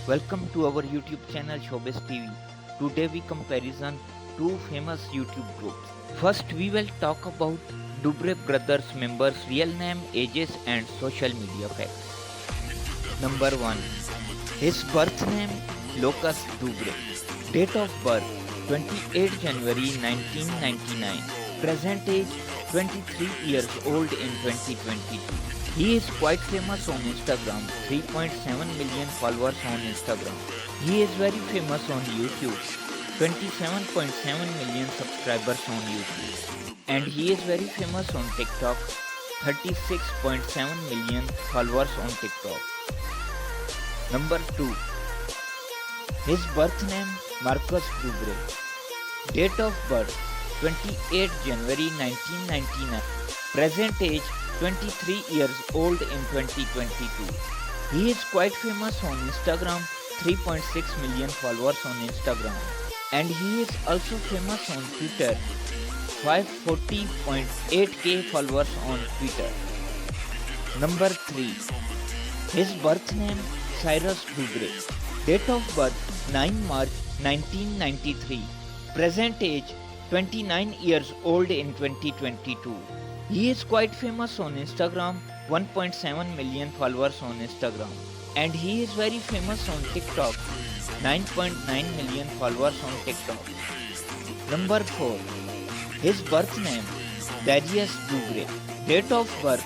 Welcome to our YouTube channel Showbiz TV. Today we comparison two famous YouTube groups. First we will talk about Dubre Brothers members' real name, ages and social media facts. Number 1. His birth name Locus Dubre. Date of birth 28 January 1999. Present age 23 years old in 2022. He is quite famous on Instagram, 3.7 million followers on Instagram. He is very famous on YouTube, 27.7 million subscribers on YouTube. And he is very famous on TikTok, 36.7 million followers on TikTok. Number 2. His birth name Marcus Dubre. Date of birth 28 January 1999. Present age 23 years old in 2022. He is quite famous on Instagram, 3.6 million followers on Instagram. And he is also famous on Twitter, 540.8k followers on Twitter. Number 3. His birth name Cyrus Dubre. Date of birth 9 March 1993. Present age 29 years old in 2022. He is quite famous on Instagram, 1.7 million followers on Instagram. And he is very famous on TikTok, 9.9 million followers on TikTok. Number 4. His birth name Darius Dubre. Date of birth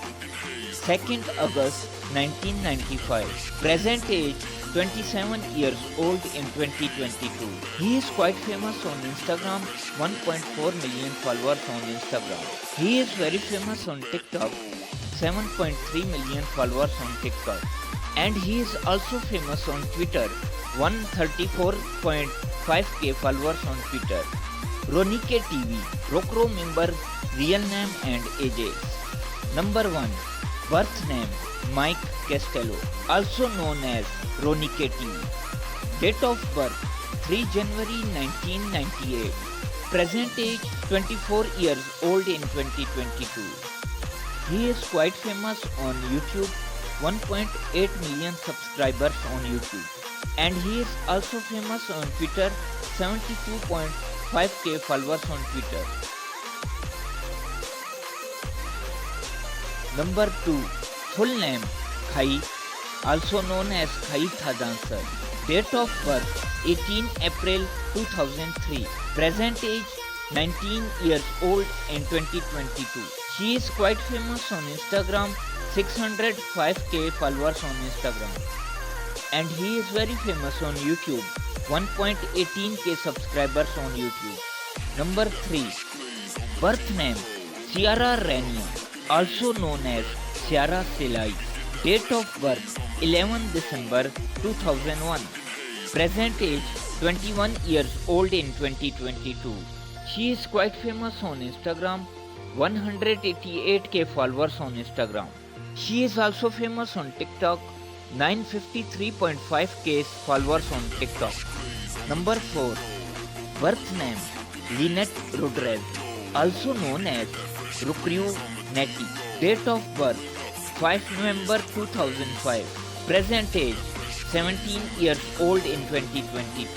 2nd August 1995. Present age 27 years old in 2022. He is quite famous on Instagram, 1.4 million followers on Instagram. He is very famous on TikTok, 7.3 million followers on TikTok. And he is also famous on Twitter, 134.5k followers on Twitter. Ronike TV, Rokro member, real name and ages. Number 1. Birth name Mike Castello, also known as Ronike TV. Date of birth 3 January 1998. Present age 24 years old in 2022. He is quite famous on YouTube, 1.8 million subscribers on YouTube. And he is also famous on Twitter, 72.5k followers on Twitter. Number 2. Full name Khai, also known as Khai Tha Dancer. Date of birth 18 April 2003. Present age 19 years old in 2022. She is quite famous on Instagram, 605k followers on Instagram. And he is very famous on YouTube, 1.18k subscribers on YouTube. Number 3. Birth name Ciara Rania, also known as Ciara Selai. Date of birth 11 December 2001. Present age 21 years old in 2022. She is quite famous on Instagram, 188k followers on Instagram. She is also famous on TikTok, 953.5k followers on TikTok. Number 4. Birth name Lynette Rodriguez, also known as Rukriu Neti. Date of birth 5 November 2005. Present age 17 years old in 2022.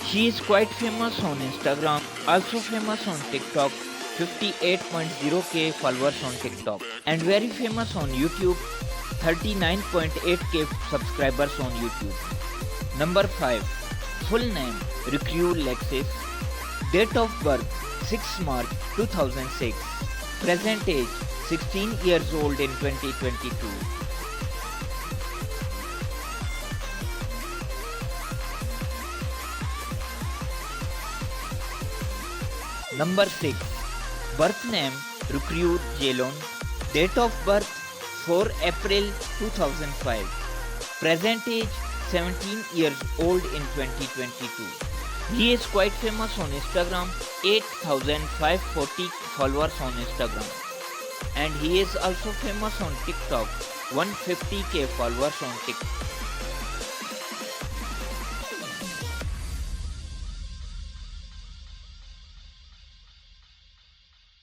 She is quite famous on Instagram, also famous on TikTok, 58.0k followers on TikTok. And very famous on YouTube, 39.8k subscribers on YouTube. Number 5. Full name Rukriu Lexis. Date of birth 6 March 2006. Present age 16 years old in 2022. Number 6. Birth name Rukriu Jelon. Date of birth 4 April 2005. Present age 17 years old in 2022. He is quite famous on Instagram, 8,540 followers on Instagram. And he is also famous on TikTok, 150k followers on TikTok.